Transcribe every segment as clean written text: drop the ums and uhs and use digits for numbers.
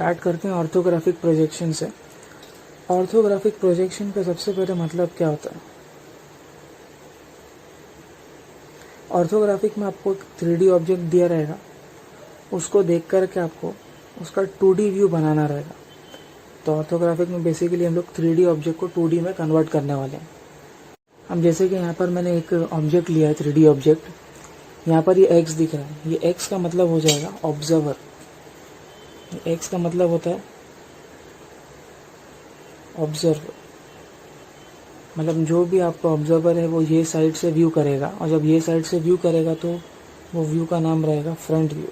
Start करते हैं orthographic projection से। ऑर्थोग्राफिक प्रोजेक्शन का सबसे पहले मतलब क्या होता है? ऑर्थोग्राफिक में आपको एक 3D ऑब्जेक्ट दिया रहेगा, उसको देख कर के आपको उसका 2D व्यू बनाना रहेगा। तो ऑर्थोग्राफिक में बेसिकली हम लोग 3D ऑब्जेक्ट को 2D में कन्वर्ट करने वाले हैं। हम जैसे कि यहाँ पर मैंने एक ऑब्जेक्ट लिया है 3D ऑब्जेक्ट, यहाँ पर ये x दिख रहा है, ये x का मतलब हो जाएगा ऑब्जर्वर। x का मतलब होता है ऑब्जर्वर, मतलब जो भी आपका ऑब्जर्वर है वो ये साइड से व्यू करेगा, और जब ये साइड से व्यू करेगा तो वो व्यू का नाम रहेगा फ्रंट व्यू।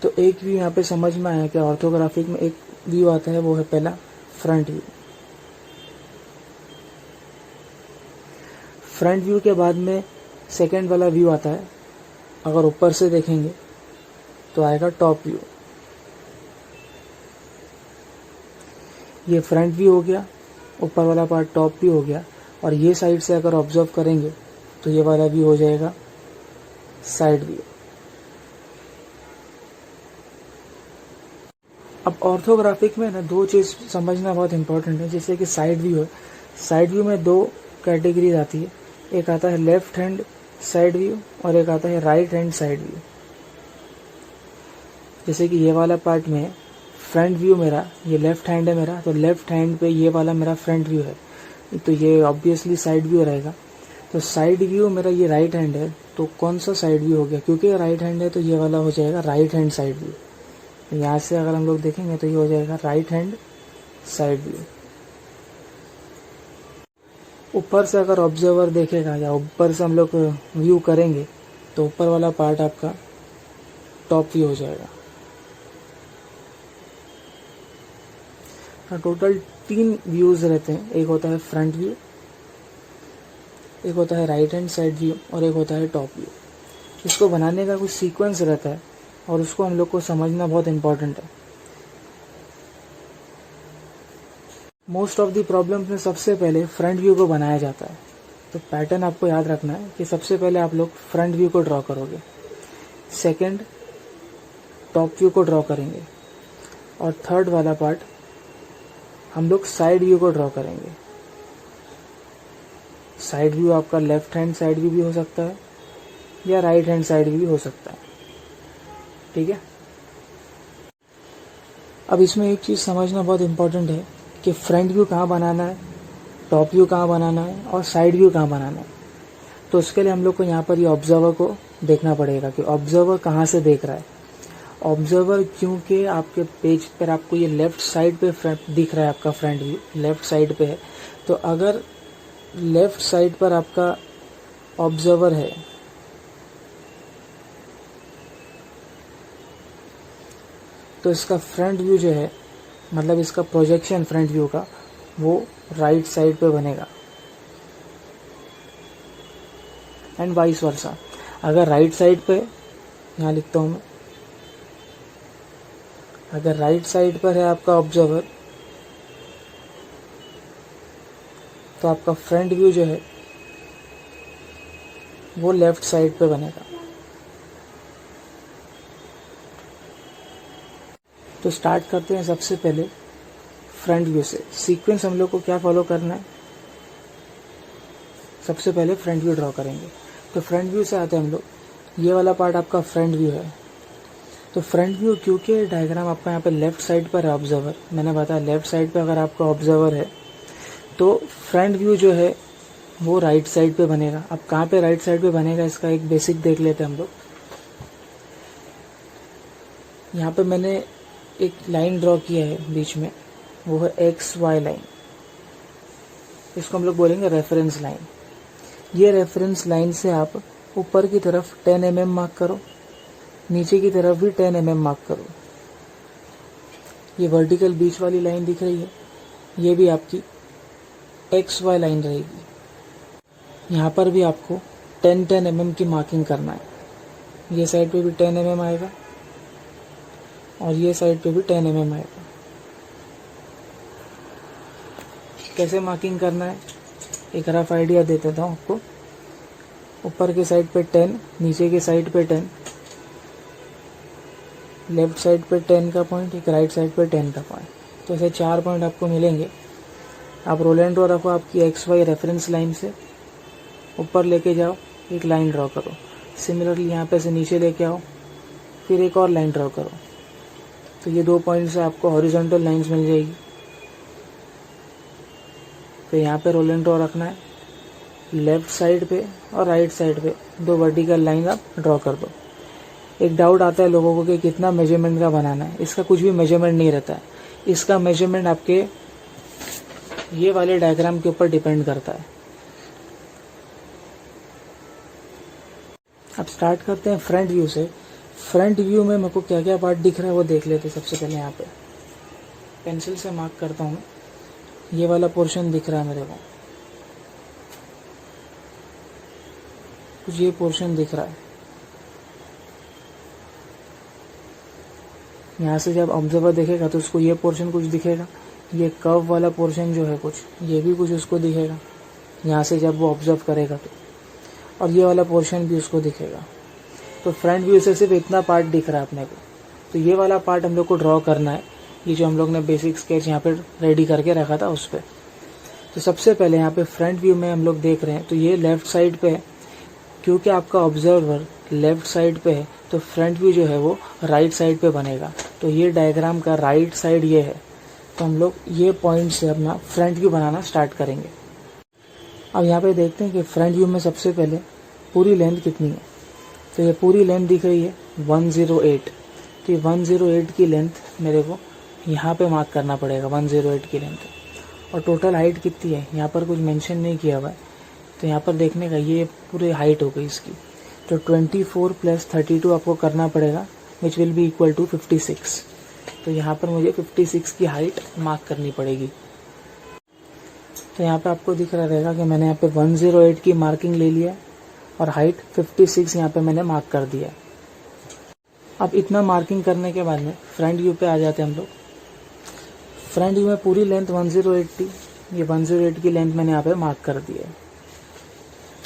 तो एक व्यू यहाँ पे समझ में आया कि ऑर्थोग्राफिक में एक व्यू आता है, वो है पहला फ्रंट व्यू। फ्रंट व्यू के बाद में सेकंड वाला व्यू आता है, अगर ऊपर से देखेंगे तो आएगा टॉप व्यू। ये फ्रंट व्यू हो गया, ऊपर वाला पार्ट टॉप व्यू हो गया, और ये साइड से अगर ऑब्जर्व करेंगे तो ये वाला व्यू हो जाएगा साइड व्यू। अब ऑर्थोग्राफिक में ना दो चीज़ समझना बहुत इंपॉर्टेंट है। जैसे कि साइड व्यू है, साइड व्यू में दो कैटेगरीज आती है, एक आता है लेफ्ट हैंड साइड व्यू और एक आता है राइट हैंड साइड व्यू। जैसे कि ये वाला पार्ट में फ्रंट व्यू मेरा, ये लेफ्ट हैंड है मेरा, तो लेफ्ट हैंड पे ये वाला मेरा फ्रंट व्यू है, तो ये ऑब्वियसली साइड व्यू रहेगा। तो साइड व्यू मेरा ये राइट हैंड है, तो कौन सा साइड व्यू हो गया? क्योंकि राइट हैंड है तो ये वाला हो जाएगा राइट हैंड साइड व्यू। यहाँ से अगर हम लोग देखेंगे तो ये हो जाएगा राइट हैंड साइड व्यू। ऊपर से अगर ऑब्जर्वर देखेगा या ऊपर से हम लोग व्यू करेंगे तो ऊपर वाला पार्ट आपका टॉप व्यू हो जाएगा। टोटल 3 व्यूज रहते हैं, एक होता है फ्रंट व्यू, एक होता है राइट हैंड साइड व्यू और एक होता है टॉप व्यू। इसको बनाने का कुछ सीक्वेंस रहता है और उसको हम लोग को समझना बहुत इंपॉर्टेंट है। मोस्ट ऑफ द प्रॉब्लम्स में सबसे पहले फ्रंट व्यू को बनाया जाता है। तो पैटर्न आपको याद रखना है कि सबसे पहले आप लोग फ्रंट व्यू को ड्रॉ करोगे, सेकंड टॉप व्यू को ड्रॉ करेंगे, और थर्ड वाला पार्ट हम लोग साइड व्यू को ड्रॉ करेंगे। साइड व्यू आपका लेफ्ट हैंड साइड व्यू भी हो सकता है या राइट हैंड साइड व्यू भी हो सकता है, ठीक है। अब इसमें एक चीज़ समझना बहुत इंपॉर्टेंट है कि फ्रंट व्यू कहाँ बनाना है, टॉप व्यू कहाँ बनाना है और साइड व्यू कहाँ बनाना है। तो उसके लिए हम लोग को यहाँ पर ये ऑब्जर्वर को देखना पड़ेगा कि ऑब्जर्वर कहाँ से देख रहा है। ऑब्जर्वर क्योंकि आपके पेज पर आपको ये लेफ्ट साइड पे फ्रंट दिख रहा है, आपका फ्रंट व्यू लेफ्ट साइड पे है, तो अगर लेफ्ट साइड पर आपका ऑब्जर्वर है तो इसका फ्रंट व्यू जो है, मतलब इसका प्रोजेक्शन फ्रंट व्यू का, वो राइट साइड पे बनेगा एंड वाइस वर्सा। अगर राइट साइड पे, यहाँ लिखता हूँ मैं, अगर राइट साइड पर है आपका ऑब्जर्वर तो आपका फ्रंट व्यू जो है वो लेफ्ट साइड पे बनेगा। तो स्टार्ट करते हैं सबसे पहले फ्रंट व्यू से। सीक्वेंस हम लोग को क्या फॉलो करना है, सबसे पहले फ्रंट व्यू ड्रॉ करेंगे। तो फ्रंट व्यू से आते हैं हम लोग, ये वाला पार्ट आपका फ्रंट व्यू है। तो फ्रंट व्यू क्योंकि डायग्राम आपका यहाँ पे लेफ्ट साइड पर है ऑब्जर्वर, मैंने बताया लेफ्ट साइड पे अगर आपका ऑब्जर्वर है तो फ्रंट व्यू जो है वो राइट साइड पे बनेगा। अब कहाँ पे राइट साइड पे बनेगा इसका एक बेसिक देख लेते हैं हम लोग। यहाँ पे मैंने एक लाइन ड्रॉ किया है बीच में, वो है XY लाइन। इसको हम लोग बोलेंगे रेफरेंस लाइन। ये रेफरेंस लाइन से आप ऊपर की तरफ 10 mm मार्क करो, नीचे की तरफ भी 10 mm मार्क करो। ये वर्टिकल बीच वाली लाइन दिख रही है, ये भी आपकी XY लाइन रहेगी। यहाँ पर भी आपको 10 mm की मार्किंग करना है। ये साइड पे भी 10 mm आएगा और ये साइड पे भी 10 mm आएगा। कैसे मार्किंग करना है एक रफ आइडिया दे देता हूँ आपको। ऊपर के साइड पे 10, नीचे के साइड पे 10, लेफ्ट साइड पे 10 का पॉइंट, एक राइट साइड पे 10 का पॉइंट। तो ऐसे 4 पॉइंट आपको मिलेंगे। आप रोल एंड ड्रॉ रखो आपकी XY रेफरेंस लाइन से, ऊपर लेके जाओ, एक लाइन ड्रॉ करो। सिमिलरली यहाँ पे से नीचे लेके आओ, फिर एक और लाइन ड्रॉ करो। तो ये 2 पॉइंट से आपको हॉरिजॉन्टल लाइंस मिल जाएगी। तो यहाँ पे रोल एंड ड्रॉ रखना है, लेफ्ट साइड पे और राइट साइड पे 2 वर्टिकल लाइन आप ड्रॉ कर दो। एक डाउट आता है लोगों को कि कितना मेजरमेंट का बनाना है। इसका कुछ भी मेजरमेंट नहीं रहता है। इसका मेजरमेंट आपके ये वाले डायग्राम के ऊपर डिपेंड करता है। अब स्टार्ट करते हैं फ्रंट व्यू से। फ्रंट व्यू में मेरे को क्या क्या पार्ट दिख रहा है वो देख लेते हैं। सबसे पहले यहाँ पे पेंसिल से मार्क करता हूँ। ये वाला पोर्शन दिख रहा है मेरे को, कुछ ये पोर्शन दिख रहा है। यहाँ से जब ऑब्जर्वर देखेगा तो उसको ये पोर्शन कुछ दिखेगा। ये कर्व वाला पोर्शन जो है कुछ, ये भी कुछ उसको दिखेगा यहाँ से जब वो ऑब्जर्व करेगा तो, और ये वाला पोर्शन भी उसको दिखेगा। तो फ्रंट व्यू से सिर्फ इतना पार्ट दिख रहा है अपने को। तो ये वाला पार्ट हम लोग को ड्रॉ करना है, ये जो हम लोग ने बेसिक स्केच यहाँ पे रेडी करके रखा था उस पर। तो सबसे पहले यहाँ पे फ्रंट व्यू में हम लोग देख रहे हैं तो ये लेफ्ट साइड पे है, क्योंकि आपका ऑब्जर्वर लेफ्ट साइड पे है तो फ्रंट व्यू जो है वो राइट साइड पे बनेगा। तो ये डायग्राम का राइट साइड ये है। तो हम लोग ये पॉइंट से अपना फ्रंट व्यू बनाना स्टार्ट करेंगे। अब यहाँ पे देखते हैं कि फ्रंट व्यू में सबसे पहले पूरी लेंथ कितनी है। तो ये पूरी लेंथ दिख रही है 108। तो ये 108 की लेंथ मेरे को यहाँ पे मार्क करना पड़ेगा, 108 की लेंथ। और टोटल हाइट कितनी है यहाँ पर कुछ मेंशन नहीं किया हुआ है, तो यहाँ पर देखने का ये पूरी हाइट हो गई इसकी। तो 24 + 32 आपको करना पड़ेगा, which will be equal to 56। तो यहाँ पर मुझे 56 की हाइट मार्क करनी पड़ेगी। तो यहाँ पे आपको दिख रहा रहेगा कि मैंने यहाँ पे 108 की मार्किंग ले लिया और हाइट 56 यहाँ पे मैंने मार्क कर दिया। अब इतना मार्किंग करने के बाद में फ्रंट व्यू पे आ जाते हैं हम लोग। फ्रंट व्यू में पूरी लेंथ 108 थी, ये 108 की लेंथ मैंने यहाँ पे मार्क कर दी है।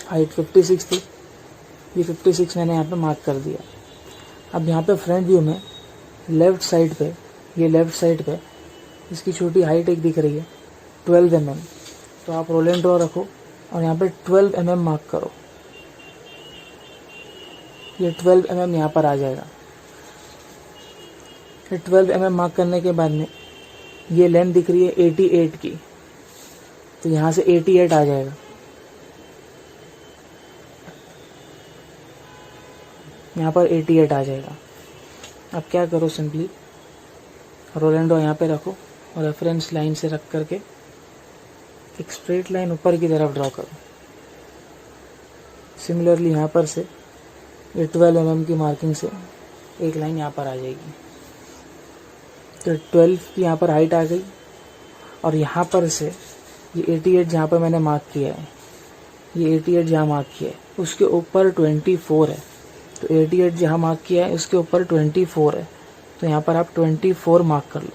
हाइट 56 थी, ये 56 मैंने यहाँ पे मार्क कर दिया। अब यहाँ पे फ्रंट व्यू में लेफ्ट साइड पे, ये लेफ्ट साइड पे इसकी छोटी हाइट एक दिख रही है 12 mm। तो आप रोल एंड ड्रॉ रखो और यहाँ पे 12 mm मार्क करो। ये 12 mm यहाँ पर आ जाएगा। ये 12 mm मार्क करने के बाद में ये लेंथ दिख रही है 88 की, तो यहाँ से 88 आ जाएगा। यहाँ पर 88 आ जाएगा। अब क्या करो, सिंपली रोल एंड ड्रॉ यहाँ पे रखो और रेफरेंस लाइन से रख करके एक स्ट्रेट लाइन ऊपर की तरफ ड्रॉ करो। सिमिलरली यहाँ पर से ये 12 mm की मार्किंग से एक लाइन यहाँ पर आ जाएगी। तो 12 की यहाँ पर हाइट आ गई और यहाँ पर से ये 88 जहाँ पर मैंने मार्क किया है, ये 88 जहाँ मार्क किया है उसके ऊपर 24 है। तो 88 जहाँ मार्क किया है उसके ऊपर 24 है, तो यहाँ पर आप 24 मार्क कर लो।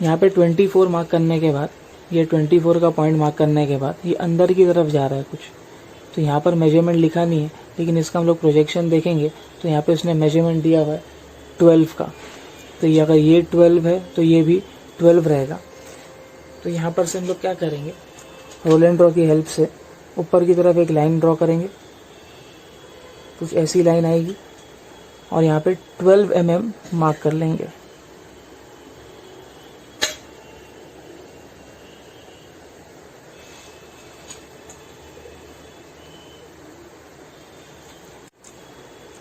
यहाँ पे 24 मार्क करने के बाद, ये 24 का पॉइंट मार्क करने के बाद ये अंदर की तरफ जा रहा है कुछ। तो यहाँ पर मेजरमेंट लिखा नहीं है, लेकिन इसका हम लोग प्रोजेक्शन देखेंगे तो यहाँ पे उसने मेजरमेंट दिया हुआ है 12 का। तो ये अगर ये 12 है तो ये भी 12 रहेगा। तो यहाँ पर से हम लोग क्या करेंगे, रोल एंड ड्रॉ की हेल्प से ऊपर की तरफ एक लाइन ड्रॉ करेंगे। कुछ ऐसी लाइन आएगी और यहाँ पे 12 mm मार्क कर लेंगे।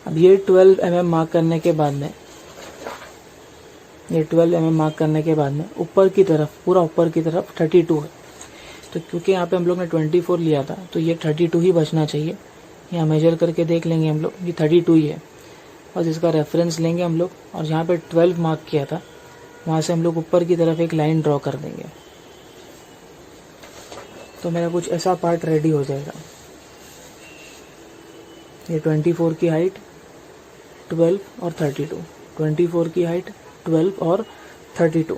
अब ये 12 mm मार्क करने के बाद में, ये 12 mm मार्क करने के बाद में ऊपर की तरफ, पूरा ऊपर की तरफ 32 है। तो क्योंकि यहाँ पे हम लोग ने 24 लिया था तो ये 32 ही बचना चाहिए। यहाँ मेजर करके देख लेंगे हम लोग, ये 32 ही है। और इसका रेफरेंस लेंगे हम लोग और जहाँ पे 12 मार्क किया था वहाँ से हम लोग ऊपर की तरफ एक लाइन ड्रॉ कर देंगे। तो मेरा कुछ ऐसा पार्ट रेडी हो जाएगा। ये 24 की हाइट, 12 और 32, 24 की हाइट, 12 और 32।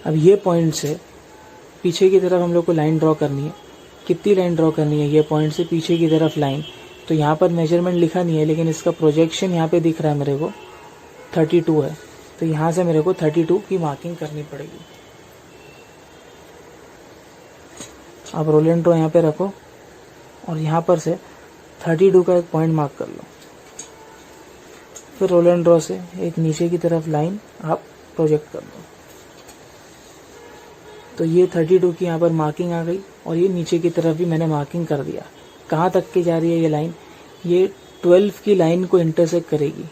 अब ये पॉइंट से पीछे की तरफ हम लोग को लाइन ड्रॉ करनी है। कितनी लाइन ड्रॉ करनी है? ये पॉइंट से पीछे की तरफ लाइन। तो यहाँ पर मेजरमेंट लिखा नहीं है, लेकिन इसका प्रोजेक्शन यहाँ पे दिख रहा है मेरे को 32 है। तो यहाँ से मेरे को 32 की मार्किंग करनी पड़ेगी। अब रोल एंड ड्रॉ यहाँ पे रखो और यहाँ पर से 32 का एक पॉइंट मार्क कर लो। फिर रोल एंड ड्रॉ से एक नीचे की तरफ लाइन आप प्रोजेक्ट कर दो। तो ये 32 की यहाँ पर मार्किंग आ गई और ये नीचे की तरफ भी मैंने मार्किंग कर दिया। कहाँ तक की जा रही है ये लाइन? ये 12 की लाइन को इंटरसेक्ट करेगी,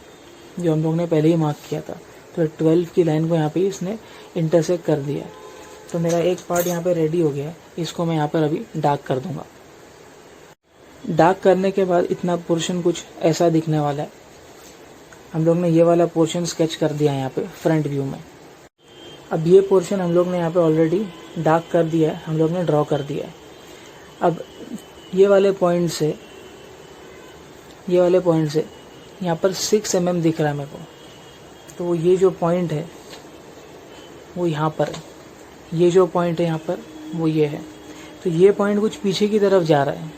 जो हम लोग ने पहले ही मार्क किया था। तो 12 की लाइन को यहाँ पे इसने इंटरसेक्ट कर दिया। तो मेरा एक पार्ट यहाँ पे रेडी हो गया है। इसको मैं यहाँ पर अभी डार्क कर दूंगा। डार्क करने के बाद इतना पोर्शन कुछ ऐसा दिखने वाला है। हम लोग ने ये वाला पोर्शन स्केच कर दिया है यहाँ पे फ्रंट व्यू में। अब ये पोर्शन हम लोग ने यहाँ पे ऑलरेडी डार्क कर दिया है, हम लोग ने ड्रॉ कर दिया है। अब ये वाले पॉइंट से यहाँ पर 6 mm दिख रहा है मेरे को। तो ये जो पॉइंट है वो यहाँ पर है, ये जो पॉइंट है यहाँ पर वो ये है। तो ये पॉइंट कुछ पीछे की तरफ जा रहा है।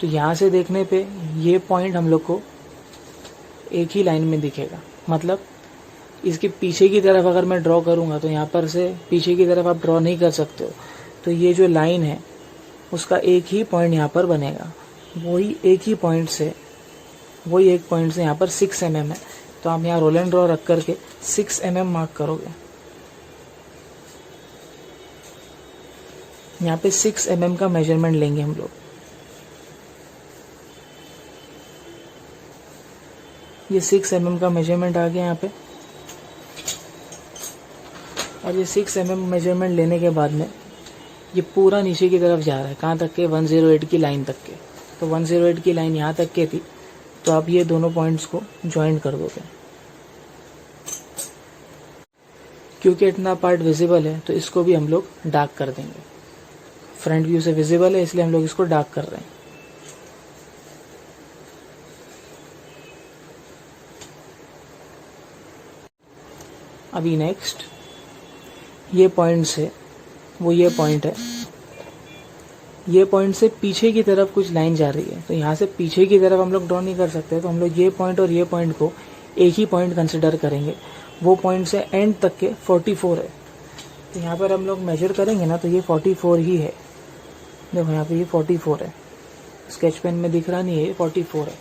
तो यहाँ से देखने पे ये पॉइंट हम लोग को एक ही लाइन में दिखेगा। मतलब इसके पीछे की तरफ अगर मैं ड्रॉ करूँगा तो यहाँ पर से पीछे की तरफ आप ड्रॉ नहीं कर सकते हो। तो ये जो लाइन है उसका एक ही पॉइंट यहाँ पर बनेगा। वही एक पॉइंट से यहाँ पर 6 mm है। तो आप यहाँ रोल एंड ड्रॉ रख करके 6 mm मार्क करोगे। यहाँ पे 6 mm का मेजरमेंट लेंगे हम लोग। ये 6 mm का मेजरमेंट आ गया यहाँ पे। और ये 6 mm मेजरमेंट लेने के बाद में ये पूरा नीचे की तरफ जा रहा है। कहाँ तक के? 108 की लाइन तक के। तो 108 की लाइन यहाँ तक के थी। तो आप ये दोनों पॉइंट्स को ज्वाइन कर दोगे। क्योंकि इतना पार्ट विजिबल है तो इसको भी हम लोग डार्क कर देंगे। फ्रंट व्यू से विजिबल है इसलिए हम लोग इसको डार्क कर रहे हैं। अभी नेक्स्ट ये पॉइंट से वो ये पॉइंट है, ये पॉइंट से पीछे की तरफ कुछ लाइन जा रही है। तो यहाँ से पीछे की तरफ हम लोग ड्रॉ नहीं कर सकते। तो हम लोग ये पॉइंट और ये पॉइंट को एक ही पॉइंट कंसिडर करेंगे। वो पॉइंट से एंड तक के 44 है। तो यहाँ पर हम लोग मेजर करेंगे ना तो ये 44 ही है। देखो यहाँ पे ये 44 है। स्केच पेन में दिख रहा नहीं है, ये 44 है।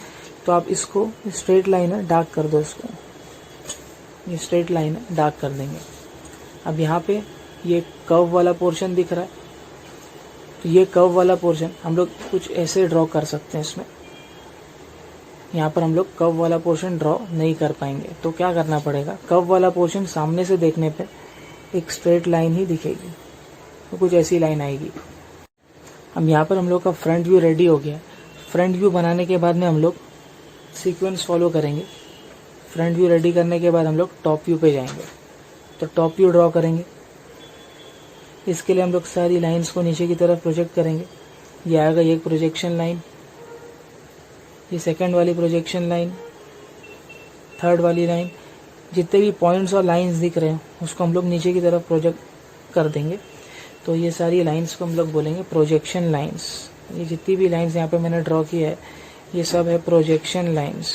तो आप इसको स्ट्रेट लाइन है डार्क कर दो। इसको ये स्ट्रेट लाइन है डार्क कर देंगे। अब यहाँ पे ये कर्व वाला पोर्शन दिख रहा है। तो ये कर्व वाला पोर्शन हम लोग कुछ ऐसे ड्रॉ कर सकते हैं इसमें। यहाँ पर हम लोग कर्व वाला पोर्शन ड्रॉ नहीं कर पाएंगे। तो क्या करना पड़ेगा? कर्व वाला पोर्शन सामने से देखने पे एक स्ट्रेट लाइन ही दिखेगी। तो कुछ ऐसी लाइन आएगी। अब यहाँ पर हम लोग का फ्रंट व्यू रेडी हो गया। फ्रंट व्यू बनाने के बाद में हम लोग सीक्वेंस फॉलो करेंगे। फ्रंट व्यू रेडी करने के बाद हम लोग टॉप व्यू पे जाएंगे। तो टॉप व्यू ड्रॉ करेंगे। इसके लिए हम लोग सारी लाइंस को नीचे की तरफ प्रोजेक्ट करेंगे। ये आएगा एक प्रोजेक्शन लाइन, ये सेकंड वाली प्रोजेक्शन लाइन, थर्ड वाली लाइन। जितने भी पॉइंट्स और लाइंस दिख रहे हैं उसको हम लोग नीचे की तरफ प्रोजेक्ट कर देंगे। तो ये सारी लाइंस को हम लोग बोलेंगे प्रोजेक्शन लाइंस। ये जितनी भी लाइंस यहाँ पे मैंने ड्रॉ की है ये सब है प्रोजेक्शन लाइंस।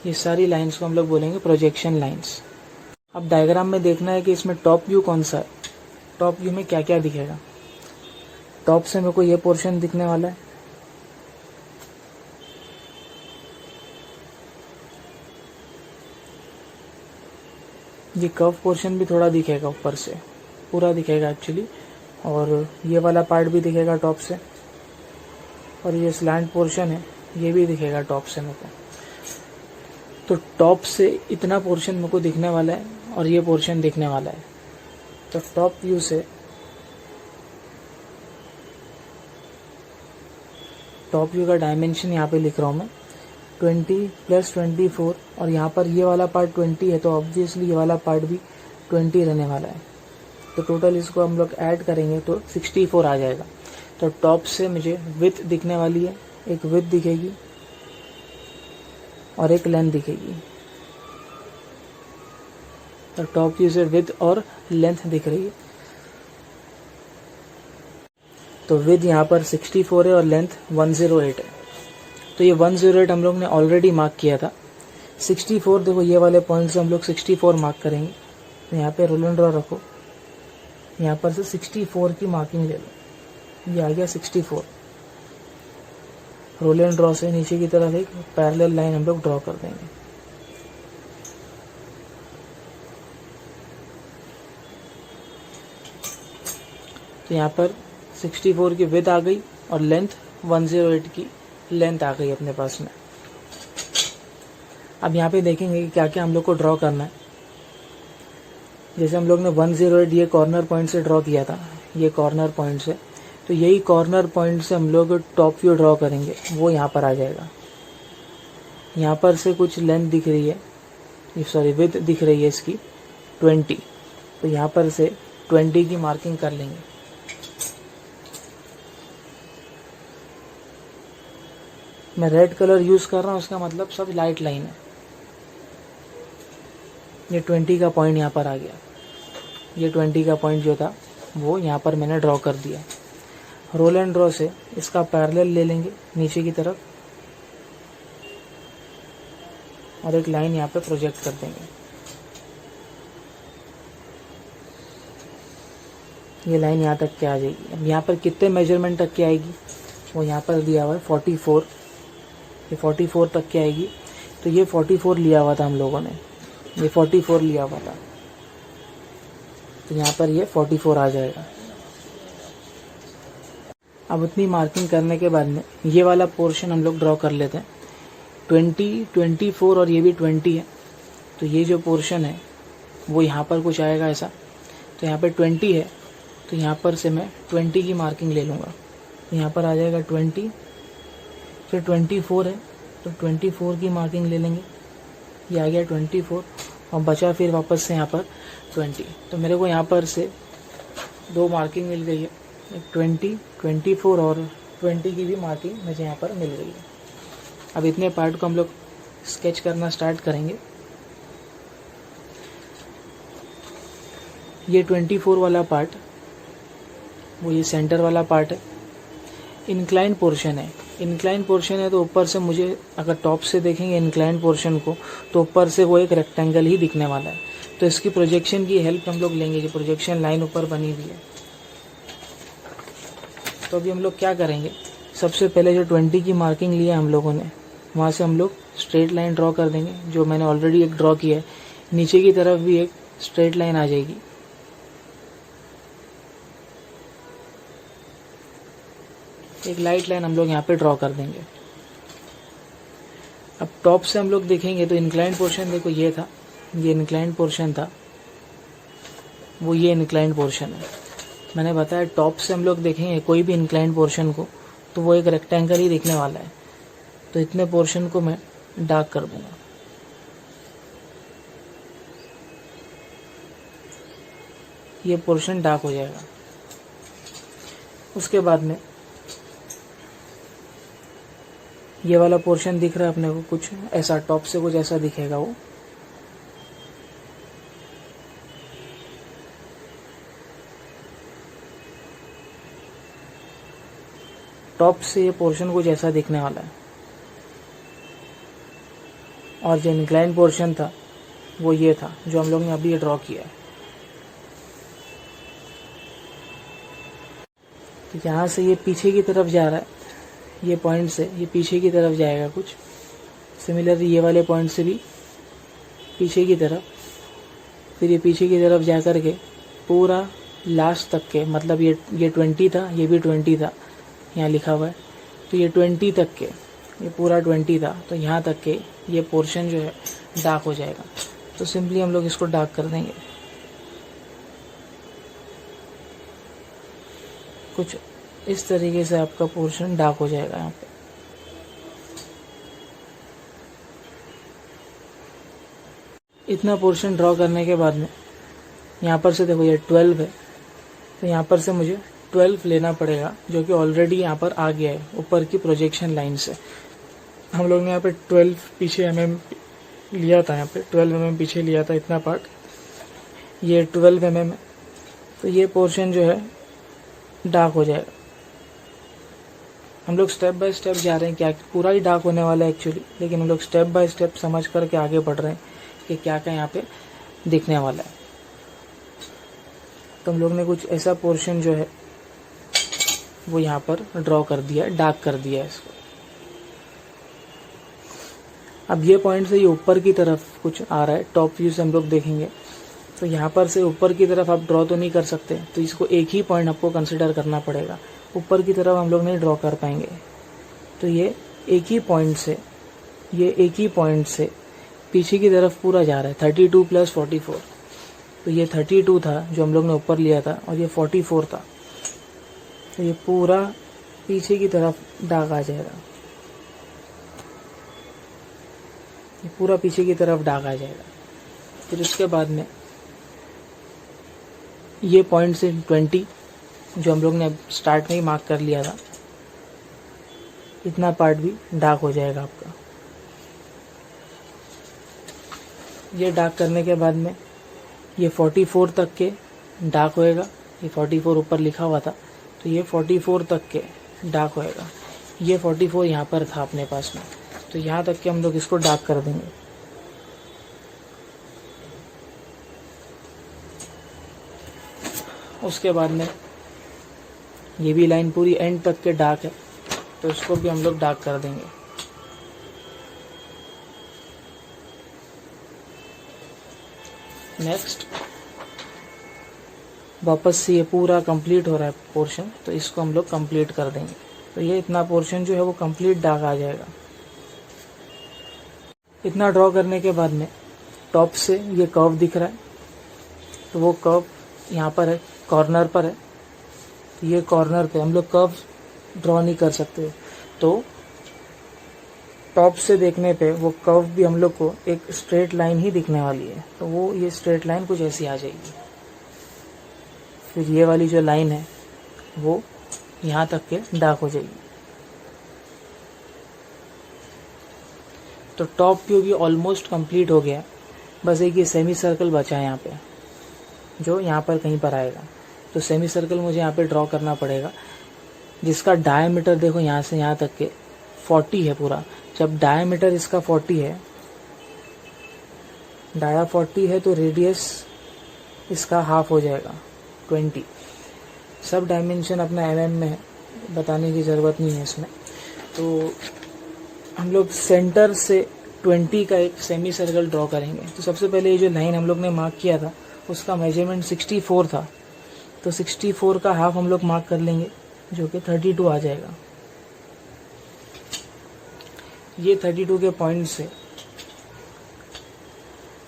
ये सारी लाइंस को हम लोग बोलेंगे प्रोजेक्शन लाइंस। अब डायग्राम में देखना है कि इसमें टॉप व्यू कौन सा है। टॉप व्यू में क्या क्या दिखेगा। टॉप से मेरे को ये पोर्शन दिखने वाला है। ये कर्व पोर्शन भी थोड़ा दिखेगा ऊपर से, पूरा दिखेगा एक्चुअली। और ये वाला पार्ट भी दिखेगा टॉप से। और ये स्लैंट पोर्शन है ये भी दिखेगा टॉप से मेरे को। तो टॉप से इतना पोर्शन मेरे को दिखने वाला है और ये पोर्शन दिखने वाला है। तो टॉप व्यू से टॉप व्यू का डायमेंशन यहाँ पे लिख रहा हूँ मैं 20 + 24। और यहाँ पर ये वाला पार्ट 20 है तो ऑब्वियसली ये वाला पार्ट भी 20 रहने वाला है। तो टोटल इसको हम लोग ऐड करेंगे तो 64 आ जाएगा। तो टॉप से मुझे विड्थ दिखने वाली है, एक विड्थ दिखेगी और एक लेंथ दिखेगी। और टॉप व्यू से विड्थ और लेंथ दिख रही है। तो विड्थ यहाँ पर 64 है और लेंथ 108 है। तो ये 108 हम लोग ने ऑलरेडी मार्क किया था। 64 देखो ये वाले पॉइंट से हम लोग 64 मार्क करेंगे। तो यहाँ पे रोल एंड ड्रॉ रखो, यहाँ पर से 64 की मार्किंग ले लो, ये आ गया 64। रोल एंड ड्रॉ से नीचे की तरफ एक पैरेलल लाइन हम लोग ड्रॉ कर देंगे। तो यहाँ पर 64 की विड्थ आ गई और लेंथ 108 की लेंथ आ गई अपने पास में। अब यहाँ पे देखेंगे कि क्या क्या हम लोग को ड्रॉ करना है। जैसे हम लोग ने 108 ये कॉर्नर पॉइंट से ड्रॉ किया था, ये कॉर्नर पॉइंट से, तो यही कॉर्नर पॉइंट से हम लोग टॉप व्यू ड्रॉ करेंगे, वो यहाँ पर आ जाएगा। यहाँ पर से कुछ लेंथ दिख रही है, सॉरी विड्थ दिख रही है इसकी 20, तो यहाँ पर से 20 की मार्किंग कर लेंगे। मैं रेड कलर यूज कर रहा हूँ, उसका मतलब सब लाइट लाइन है। ये 20 का पॉइंट यहाँ पर आ गया। ये 20 का पॉइंट जो था वो यहाँ पर मैंने ड्रॉ कर दिया। रोल एंड ड्रॉ से इसका पैरेलल ले लेंगे नीचे की तरफ और एक लाइन यहाँ पे प्रोजेक्ट कर देंगे। ये लाइन यहाँ तक के आ जाएगी। अब यहाँ पर कितने मेजरमेंट तक के आएगी वो यहाँ पर दिया हुआ है 44, ये 44 तक के आएगी। तो ये 44 लिया हुआ था हम लोगों ने, ये 44 लिया हुआ था, तो यहाँ पर ये 44 आ जाएगा। अब उतनी मार्किंग करने के बाद में ये वाला पोर्शन हम लोग ड्रॉ कर लेते हैं। 20, 24 और ये भी 20 है, तो ये जो पोर्शन है वो यहाँ पर कुछ आएगा ऐसा। तो यहाँ पर 20 है, तो यहाँ पर से मैं 20 की मार्किंग ले लूँगा। यहाँ पर आ जाएगा 20, फिर 24 है तो 24 की मार्किंग ले लेंगे, ये आ गया 24 और बचा फिर वापस से यहाँ पर 20। तो मेरे को यहाँ पर से दो मार्किंग मिल गई है, 20, 24 और 20 की भी मार्किंग मुझे यहाँ पर मिल गई है। अब इतने पार्ट को हम लोग स्केच करना स्टार्ट करेंगे। ये 24 वाला पार्ट, वो ये सेंटर वाला पार्ट है, इंक्लाइन पोर्शन है। इंक्लाइन पोर्शन है तो ऊपर से मुझे, अगर टॉप से देखेंगे इंक्लाइन पोर्शन को, तो ऊपर से वो एक रेक्टेंगल ही दिखने वाला है। तो इसकी प्रोजेक्शन की हेल्प हम लोग लेंगे, जो प्रोजेक्शन लाइन ऊपर बनी हुई है। तो अभी हम लोग क्या करेंगे, सबसे पहले जो 20 की मार्किंग ली है हम लोगों ने, वहाँ से हम लोग स्ट्रेट लाइन ड्रॉ कर देंगे, जो मैंने ऑलरेडी एक ड्रॉ किया है। नीचे की तरफ भी एक स्ट्रेट लाइन आ जाएगी। एक लाइट लाइन हम लोग यहाँ पे ड्रॉ कर देंगे। अब टॉप से हम लोग देखेंगे तो इंक्लाइन पोर्शन देखो ये था, ये इंक्लाइन पोर्शन था, वो ये इंक्लाइन पोर्शन है। मैंने बताया टॉप से हम लोग देखेंगे कोई भी इंक्लाइन पोर्शन को तो वो एक रेक्टेंगल ही दिखने वाला है। तो इतने पोर्शन को मैं डार्क कर दूंगा। ये पोर्शन डार्क हो जाएगा। उसके बाद में ये वाला पोर्शन दिख रहा है अपने को कुछ ऐसा, टॉप से कुछ ऐसा दिखेगा वो। टॉप से ये पोर्शन कुछ ऐसा दिखने वाला है। और जो इंक्लाइन पोर्शन था वो ये था, जो हम लोग ने अभी ये ड्रॉ किया है। तो यहाँ से ये पीछे की तरफ जा रहा है, ये पॉइंट से ये पीछे की तरफ जाएगा कुछ। सिमिलरली ये वाले पॉइंट से भी पीछे की तरफ, फिर ये पीछे की तरफ जा कर के पूरा लास्ट तक के, मतलब ये 20 था, ये भी 20 था, यहाँ लिखा हुआ है। तो ये 20 तक के, ये पूरा 20 था, तो यहाँ तक के ये पोर्शन जो है डार्क हो जाएगा। तो सिंपली हम लोग इसको डार्क कर देंगे। कुछ इस तरीके से आपका पोर्शन डार्क हो जाएगा। यहाँ पे इतना पोर्शन ड्रॉ करने के बाद में यहाँ पर से देखो ये 12 है, तो यहाँ पर से मुझे 12 लेना पड़ेगा, जो कि ऑलरेडी यहाँ पर आ गया है ऊपर की प्रोजेक्शन लाइन से। हम लोग ने यहाँ पे 12 पीछे mm लिया था, यहाँ पे 12 mm पीछे लिया था इतना पार्ट। ये 12 mm है, तो ये पोर्शन जो है डार्क हो जाएगा। हम लोग स्टेप बाय स्टेप जा रहे हैं, क्या पूरा ही डार्क होने वाला है एक्चुअली, लेकिन हम लोग स्टेप बाय स्टेप समझ करके आगे बढ़ रहे हैं कि क्या क्या यहाँ पे दिखने वाला है। तो हम लोग ने कुछ ऐसा पोर्शन जो है वो यहाँ पर ड्रॉ कर दिया है, डार्क कर दिया है इसको। अब ये पॉइंट से ये ऊपर की तरफ कुछ आ रहा है, टॉप व्यू से हम लोग देखेंगे तो यहाँ पर से ऊपर की तरफ आप ड्रॉ तो नहीं कर सकते, तो इसको एक ही पॉइंट आपको कंसिडर करना पड़ेगा। ऊपर की तरफ हम लोग नहीं ड्रॉ कर पाएंगे, तो ये एक ही पॉइंट से पीछे की तरफ पूरा जा रहा है। 32 + 44, तो ये 32 था जो हम लोग ने ऊपर लिया था, और ये 44 था, तो ये पूरा पीछे की तरफ डार्क आ जाएगा। ये पूरा पीछे की तरफ डार्क आ जाएगा। फिर उसके बाद में ये पॉइंट से 20 जो हम लोग ने स्टार्ट में ही मार्क कर लिया था, इतना पार्ट भी डार्क हो जाएगा आपका। ये डार्क करने के बाद में ये 44 तक के डार्क होएगा। ये 44 ऊपर लिखा हुआ था, तो ये 44 तक के डार्क होएगा। ये 44 यहाँ पर था अपने पास में, तो यहाँ तक के हम लोग इसको डार्क कर देंगे। उसके बाद में ये भी लाइन पूरी एंड तक के डार्क है, तो इसको भी हम लोग डार्क कर देंगे। नेक्स्ट वापस से ये पूरा कंप्लीट हो रहा है पोर्शन, तो इसको हम लोग कंप्लीट कर देंगे। तो ये इतना पोर्शन जो है वो कंप्लीट डार्क आ जाएगा। इतना ड्रॉ करने के बाद में टॉप से ये कर्व दिख रहा है, तो वो कर्व यहाँ पर है, कॉर्नर पर है। तो ये कॉर्नर पे हम लोग कर्व ड्रॉ नहीं कर सकते, तो टॉप से देखने पे वो कर्व भी हम लोग को एक स्ट्रेट लाइन ही दिखने वाली है। तो वो ये स्ट्रेट लाइन कुछ ऐसी आ जाएगी। फिर ये वाली जो लाइन है वो यहाँ तक के डार्क हो जाएगी। तो टॉप व्यू भी ऑलमोस्ट कंप्लीट हो गया, बस एक ये सेमी सर्कल बचा है यहाँ पे, जो यहाँ पर कहीं पर आएगा। तो सेमी सर्कल मुझे यहाँ पे ड्रॉ करना पड़ेगा, जिसका डायमीटर देखो यहाँ से यहाँ तक के 40 है पूरा। जब डायमीटर इसका 40 है, डाया 40 है, तो रेडियस इसका हाफ हो जाएगा 20। सब डायमेंशन अपना mm में है, बताने की ज़रूरत नहीं है इसमें। तो हम लोग सेंटर से 20 का एक सेमी सर्कल ड्रॉ करेंगे। तो सबसे पहले ये जो लाइन हम लोग ने मार्क किया था उसका मेजरमेंट 64 था, तो 64 का हाफ हम लोग मार्क कर लेंगे, जो कि 32 आ जाएगा। ये 32 के पॉइंट से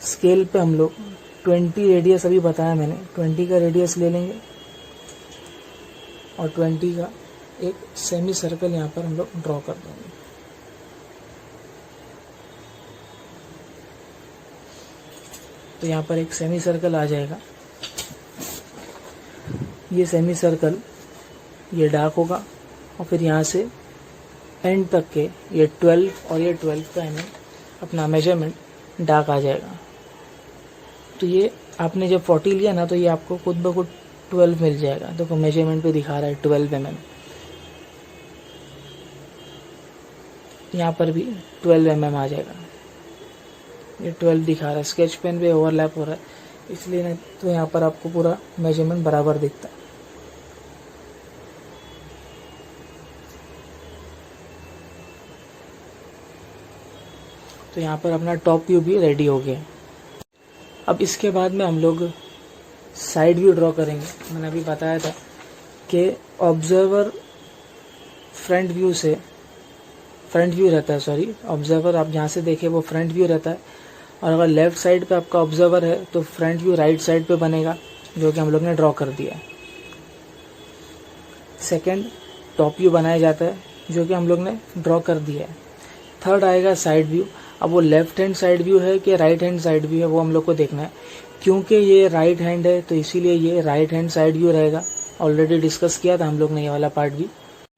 स्केल पे हम लोग 20 रेडियस, अभी बताया मैंने, 20 का रेडियस ले लेंगे और 20 का एक सेमी सर्कल यहाँ पर हम लोग ड्रॉ कर देंगे। तो यहाँ पर एक सेमी सर्कल आ जाएगा। ये सेमी सर्कल ये डार्क होगा, और फिर यहाँ से एंड तक के ये 12 और ये 12 का हमें अपना मेजरमेंट डार्क आ जाएगा। तो ये आपने जब 40 लिया ना, तो ये आपको खुद ब खुद 12 मिल जाएगा। देखो मेजरमेंट पे दिखा रहा है 12 mm। यहाँ पर भी 12 mm आ जाएगा। ये 12 दिखा रहा है, स्केच पेन पे ओवरलैप हो रहा है इसलिए नहीं, तो यहाँ पर आपको पूरा मेजरमेंट बराबर दिखता है। तो यहाँ पर अपना टॉप व्यू भी रेडी हो गया। अब इसके बाद में हम लोग साइड व्यू ड्रॉ करेंगे। मैंने अभी बताया था कि ऑब्जर्वर फ्रंट व्यू रहता है, सॉरी, ऑब्जर्वर आप जहाँ से देखे वो फ्रंट व्यू रहता है, और अगर लेफ्ट साइड पे आपका ऑब्जर्वर है तो फ्रंट व्यू राइट साइड पे बनेगा, जो कि हम लोग ने ड्रॉ कर दिया है। सेकंड टॉप व्यू बनाया जाता है, जो कि हम लोग ने ड्रॉ कर दिया है। थर्ड आएगा साइड व्यू। अब वो लेफ्ट हैंड साइड व्यू है कि राइट हैंड साइड व्यू है, वो हम लोग को देखना है। क्योंकि ये राइट हैंड है तो इसीलिए ये राइट हैंड साइड व्यू रहेगा। ऑलरेडी डिस्कस किया था हम लोग ने ये वाला पार्ट भी।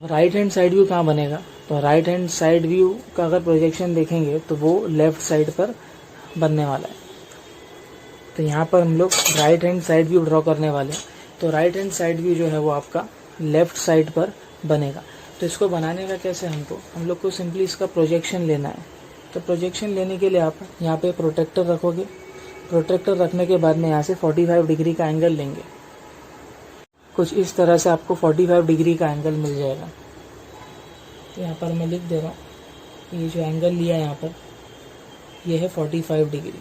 राइट हैंड साइड व्यू कहाँ बनेगा, तो राइट हैंड साइड व्यू का अगर प्रोजेक्शन देखेंगे तो वो लेफ्ट साइड पर बनने वाला है। तो यहाँ पर हम लोग right hand side view draw करने वाले हैं। तो राइट हैंड साइड व्यू जो है वो आपका लेफ्ट साइड पर बनेगा। तो इसको बनाने का कैसे, हम लोग को सिंपली इसका प्रोजेक्शन लेना है। तो प्रोजेक्शन लेने के लिए आप यहाँ पे प्रोटेक्टर रखोगे। प्रोटेक्टर रखने के बाद में यहाँ से 45 डिग्री का एंगल लेंगे। कुछ इस तरह से आपको 45 डिग्री का एंगल मिल जाएगा। तो यहाँ पर मैं लिख दे रहा हूँ, ये जो एंगल लिया है यहाँ पर, ये है 45 डिग्री।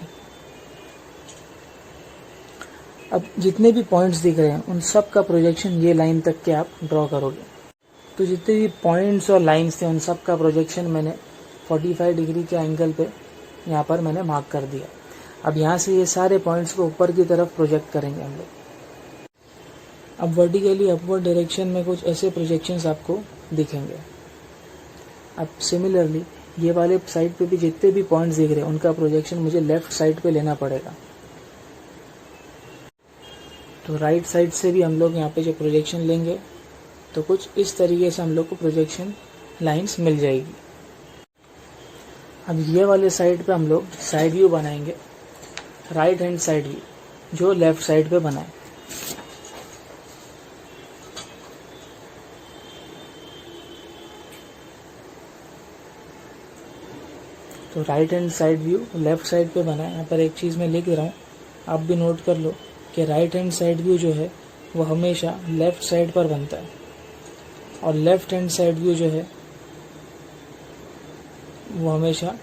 अब जितने भी पॉइंट्स दिख रहे हैं उन सब का प्रोजेक्शन ये लाइन तक के आप ड्रॉ करोगे। तो जितने भी पॉइंट्स और लाइंस थे उन सब का प्रोजेक्शन मैंने 45 डिग्री के एंगल पे यहाँ पर मैंने मार्क कर दिया। अब यहाँ से ये सारे पॉइंट्स को ऊपर की तरफ प्रोजेक्ट करेंगे हम लोग। अब वर्टिकली अपवर्ड डायरेक्शन में कुछ ऐसे प्रोजेक्शंस आपको दिखेंगे। अब सिमिलरली ये वाले साइड पे भी जितने भी पॉइंट्स दिख रहे हैं उनका प्रोजेक्शन मुझे लेफ्ट साइड पे लेना पड़ेगा। तो राइट साइड से भी हम लोग यहाँ पे जो प्रोजेक्शन लेंगे तो कुछ इस तरीके से हम लोग को प्रोजेक्शन लाइंस मिल जाएगी। अब ये वाले साइड पे हम लोग साइड व्यू बनाएंगे, राइट हैंड साइड व्यू जो लेफ्ट साइड पे बनाए। तो right hand side view left side पे बना है। यहाँ पर एक चीज़ मैं लिख रहा हूँ, आप भी नोट कर लो कि राइट हैंड साइड व्यू जो है वो हमेशा लेफ्ट साइड पर बनता है और लेफ्ट हैंड साइड व्यू जो है वो हमेशा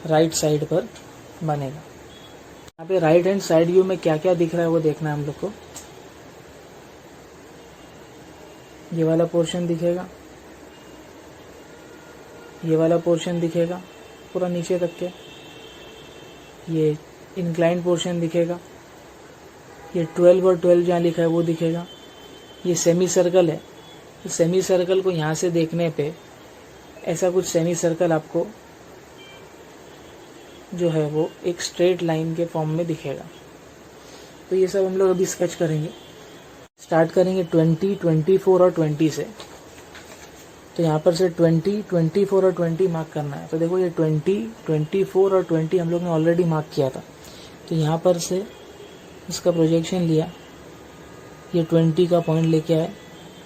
राइट साइड पर बनेगा। यहाँ पे राइट हैंड साइड व्यू में क्या क्या दिख रहा है वो देखना है हम लोग को। ये वाला पोर्शन दिखेगा, ये वाला पोर्शन दिखेगा पूरा नीचे तक के, ये इंक्लाइंड पोर्शन दिखेगा, ये 12 और 12 जहाँ लिखा है वो दिखेगा। ये सेमी सर्कल है, तो सेमी सर्कल को यहाँ से देखने पे ऐसा कुछ सेमी सर्कल आपको जो है वो एक स्ट्रेट लाइन के फॉर्म में दिखेगा। तो ये सब हम लोग अभी स्केच करेंगे। स्टार्ट करेंगे 20, 24 और 20 से। तो यहाँ पर से 20, 24 और 20 मार्क करना है। तो देखो ये 20, 24 और 20 हम लोग ने ऑलरेडी मार्क किया था। तो यहाँ पर से इसका प्रोजेक्शन लिया, ये 20 का पॉइंट लेके आए,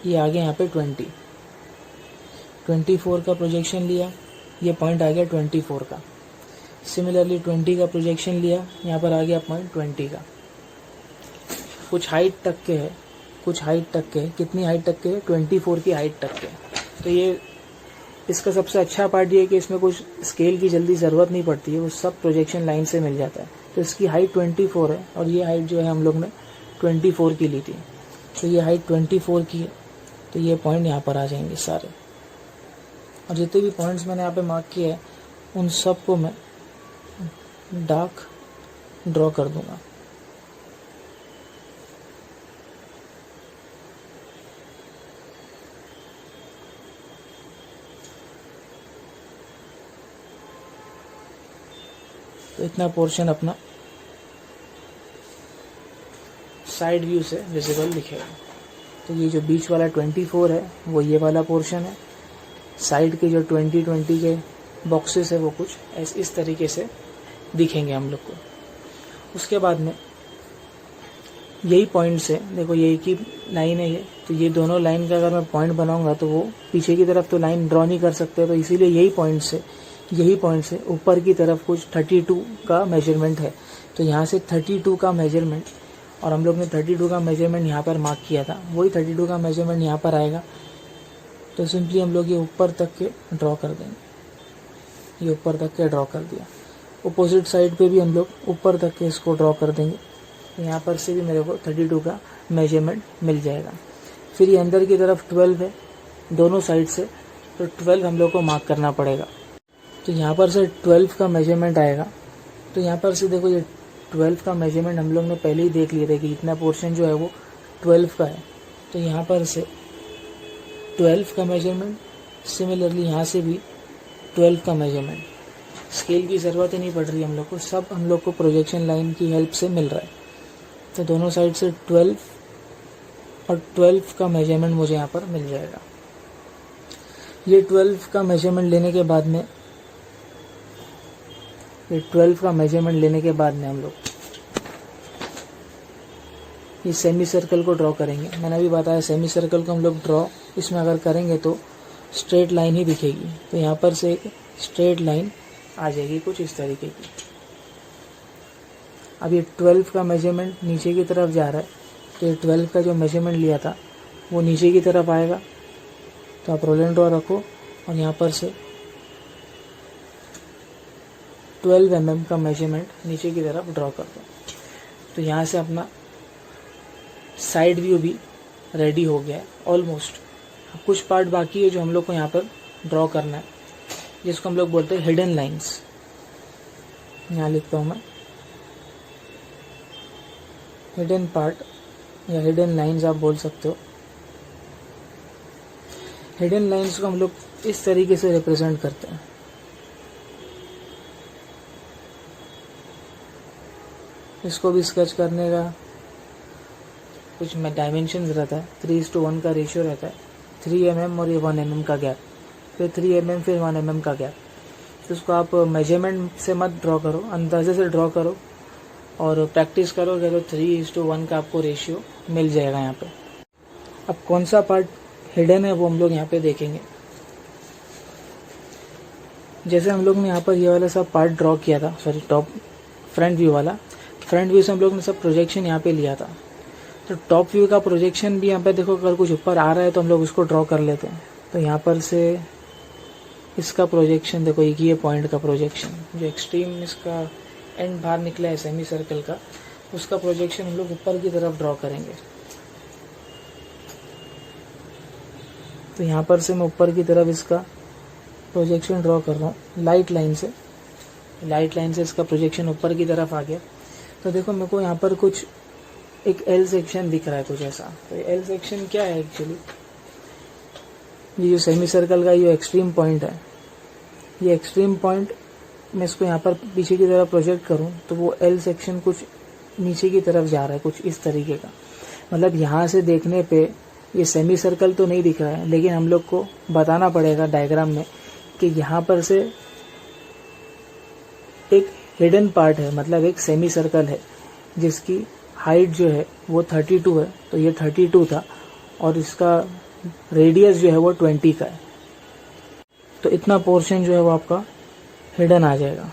ये आ गया यहाँ पे 20। 24 का प्रोजेक्शन लिया, ये पॉइंट आ गया 24 का। सिमिलरली 20 का प्रोजेक्शन लिया, यहाँ पर आ गया पॉइंट 20 का। कुछ हाइट तक के है, कुछ हाइट तक के, कितनी हाइट तक के है, 24 की हाइट तक के। तो ये इसका सबसे अच्छा पार्ट ये है कि इसमें कुछ स्केल की जल्दी ज़रूरत नहीं पड़ती है, वो सब प्रोजेक्शन लाइन से मिल जाता है। तो इसकी हाइट 24 है और ये हाइट जो है हम लोग ने 24 की ली थी। तो ये हाइट 24 की है, तो ये पॉइंट यहाँ पर आ जाएंगे सारे। और जितने भी पॉइंट्स मैंने यहाँ पे मार्क किए हैं उन सब को मैं डार्क ड्रॉ कर दूंगा। तो इतना पोर्शन अपना साइड व्यू से विजिबल दिखेगा। तो ये जो बीच वाला 24 है वो ये वाला पोर्शन है। साइड के जो 20 के बॉक्सेस है वो कुछ इस तरीके से दिखेंगे हम लोग को। उसके बाद में यही पॉइंट से देखो, ये एक ही लाइन है ये, तो ये दोनों लाइन का अगर मैं पॉइंट बनाऊंगा तो वो पीछे की तरफ तो लाइन ड्रॉ नहीं कर सकते। तो इसीलिए यही पॉइंट से ऊपर की तरफ कुछ 32 का मेजरमेंट है। तो यहाँ से 32 का मेजरमेंट, और हम लोग ने 32 का मेजरमेंट यहाँ पर मार्क किया था, वही 32 का मेजरमेंट यहाँ पर आएगा। तो सिंपली हम लोग ये ऊपर तक के ड्रॉ कर देंगे। ये ऊपर तक के ड्रॉ कर दिया। अपोजिट साइड पे भी हम लोग ऊपर तक के इसको ड्रॉ कर देंगे। तो यहाँ पर से भी मेरे को 32 का मेजरमेंट मिल जाएगा। फिर ये अंदर की तरफ 12 है दोनों साइड से, तो 12 हम लोग को मार्क करना पड़ेगा। तो यहाँ पर से 12 का मेजरमेंट आएगा। तो यहाँ पर से देखो, ये 12 का मेजरमेंट हम लोग ने पहले ही देख लिया था कि इतना पोर्शन जो है वो 12 का है। तो यहाँ पर से 12 का मेजरमेंट, सिमिलरली यहाँ से भी 12 का मेजरमेंट। स्केल की ज़रूरत ही नहीं पड़ रही हम लोग को, सब हम लोग को प्रोजेक्शन लाइन की हेल्प से मिल रहा है। तो दोनों साइड से 12 और 12 का मेजरमेंट मुझे यहाँ पर मिल जाएगा। ये 12 का मेजरमेंट लेने के बाद में, हम लोग ये सेमी सर्कल को ड्रॉ करेंगे। मैंने अभी बताया सेमी सर्कल को हम लोग ड्रॉ इसमें अगर करेंगे तो स्ट्रेट लाइन ही दिखेगी। तो यहाँ पर से एक स्ट्रेट लाइन आ जाएगी कुछ इस तरीके की। अब ये 12 का मेजरमेंट नीचे की तरफ जा रहा है, तो ये 12 का जो मेजरमेंट लिया था वो नीचे की तरफ आएगा। तो आप रोल एंड ड्रॉ रखो और यहाँ पर से 12 mm का मेजरमेंट नीचे की तरफ ड्रॉ कर दो। तो यहाँ से अपना साइड व्यू भी रेडी हो गया है ऑलमोस्ट। अब कुछ पार्ट बाकी है जो हम लोग को यहाँ पर ड्रॉ करना है, जिसको हम लोग बोलते हैं हिडन लाइंस। यहाँ लिखता हूँ मैं हिडन पार्ट या हिडन लाइंस आप बोल सकते हो। हिडन लाइंस को हम लोग इस तरीके से रिप्रेजेंट करते हैं। इसको भी स्केच करने का कुछ में डायमेंशन रहता है, 3:1 का रेशियो रहता है। 3 mm और ये 1 mm का गैप, फिर 3 mm फिर 1 mm का गैप। तो उसको आप मेजरमेंट से मत ड्रॉ करो, अंदाजे से ड्रॉ करो और प्रैक्टिस करोगे तो 3:1 का आपको रेशियो मिल जाएगा यहाँ पे। अब कौन सा पार्ट हिडन है वो हम लोग यहाँ पे देखेंगे। जैसे हम लोग ने यहाँ पर ये वाला सब पार्ट ड्रॉ किया था, सॉरी टॉप फ्रंट व्यू वाला, फ्रंट व्यू से हम लोग ने सब प्रोजेक्शन यहाँ पे लिया था। तो टॉप व्यू का प्रोजेक्शन भी यहाँ पे देखो, अगर कुछ ऊपर आ रहा है तो हम लोग उसको ड्रॉ कर लेते हैं। तो यहाँ पर से इसका प्रोजेक्शन देखो, एक ये पॉइंट का प्रोजेक्शन जो एक्सट्रीम इसका एंड बाहर निकला है सेमी सर्कल का, उसका प्रोजेक्शन हम लोग ऊपर की तरफ ड्रॉ करेंगे। तो यहाँ पर से मैं ऊपर की तरफ इसका प्रोजेक्शन ड्रॉ कर रहा हूँ लाइट लाइन से। लाइट लाइन से इसका प्रोजेक्शन ऊपर की तरफ आ गया। तो देखो मेरे को यहाँ पर कुछ एक एल सेक्शन दिख रहा है कुछ ऐसा। तो एल सेक्शन क्या है एक्चुअली, ये जो सेमी सर्कल का ये एक्सट्रीम पॉइंट है, ये एक्सट्रीम पॉइंट मैं इसको यहाँ पर पीछे की तरफ प्रोजेक्ट करूँ तो वो एल सेक्शन कुछ नीचे की तरफ जा रहा है कुछ इस तरीके का। मतलब यहाँ से देखने पे ये सेमी सर्कल तो नहीं दिख रहा है, लेकिन हम लोग को बताना पड़ेगा डायग्राम में कि यहाँ पर से एक हिडन पार्ट है, मतलब एक सेमी सर्कल है जिसकी हाइट जो है वो 32 है। तो ये 32 था और इसका रेडियस जो है वो 20 का है। तो इतना पोर्शन जो है वो आपका हिडन आ जाएगा।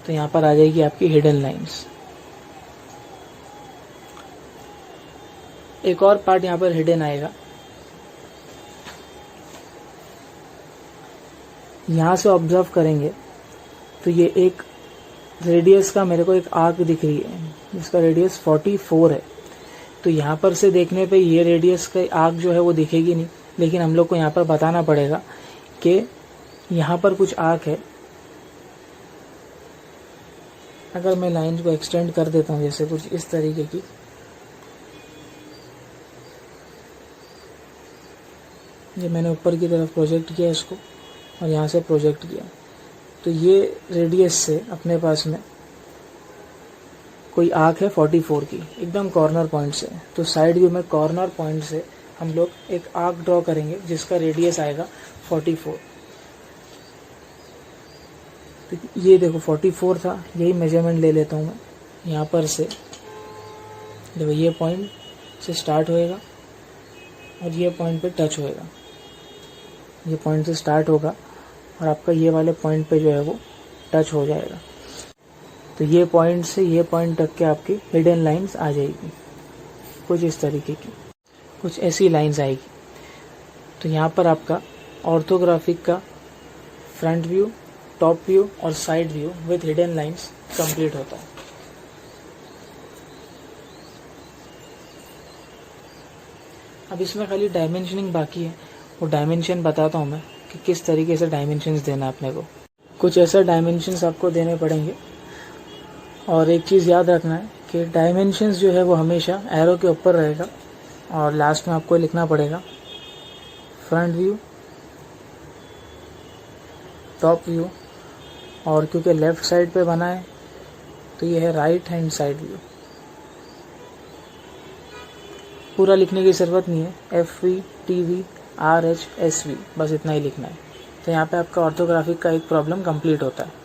तो यहाँ पर आ जाएगी आपकी हिडन लाइंस। एक और पार्ट यहाँ पर हिडन आएगा। यहाँ से ऑब्जर्व करेंगे तो ये एक रेडियस का मेरे को एक आर्क दिख रही है जिसका रेडियस 44 है। तो यहाँ पर से देखने पे ये रेडियस का आर्क जो है वो दिखेगी नहीं, लेकिन हम लोग को यहाँ पर बताना पड़ेगा कि यहाँ पर कुछ आर्क है। अगर मैं लाइन को एक्सटेंड कर देता हूँ जैसे कुछ इस तरीके की, ये मैंने ऊपर की तरफ प्रोजेक्ट किया इसको और यहाँ से प्रोजेक्ट किया, तो ये रेडियस से अपने पास में कोई आर्क है 44 की, एकदम कॉर्नर पॉइंट से। तो साइड व्यू में कॉर्नर पॉइंट से हम लोग एक आर्क ड्रॉ करेंगे जिसका रेडियस आएगा 44। तो ये देखो 44 था, यही मेजरमेंट ले लेता हूँ मैं। यहाँ पर से देखो ये पॉइंट से स्टार्ट होएगा और ये पॉइंट पे टच होएगा। ये पॉइंट से स्टार्ट होगा और आपका ये वाले पॉइंट पे जो है वो टच हो जाएगा। तो ये पॉइंट से ये पॉइंट तक के आपकी हिडन लाइंस आ जाएगी कुछ इस तरीके की, कुछ ऐसी लाइंस आएगी। तो यहाँ पर आपका ऑर्थोग्राफिक का फ्रंट व्यू, टॉप व्यू और side view with hidden lines complete होता है। अब इसमें खाली डायमेंशनिंग बाकी है, वो डायमेंशन बताता हूँ मैं कि किस तरीके से डायमेंशंस देना है अपने को। कुछ ऐसा डायमेंशंस आपको देने पड़ेंगे और एक चीज़ याद रखना है कि डायमेंशंस जो है वो हमेशा एरो के ऊपर रहेगा और लास्ट में आपको लिखना पड़ेगा फ्रंट व्यू, टॉप व्यू, और क्योंकि लेफ़्ट साइड पे बना है तो ये है राइट हैंड साइड व्यू। पूरा लिखने की ज़रूरत नहीं है, FV, TV, RHSV, बस इतना ही लिखना है। तो यहाँ पे आपका ऑर्थोग्राफिक का एक प्रॉब्लम कंप्लीट होता है।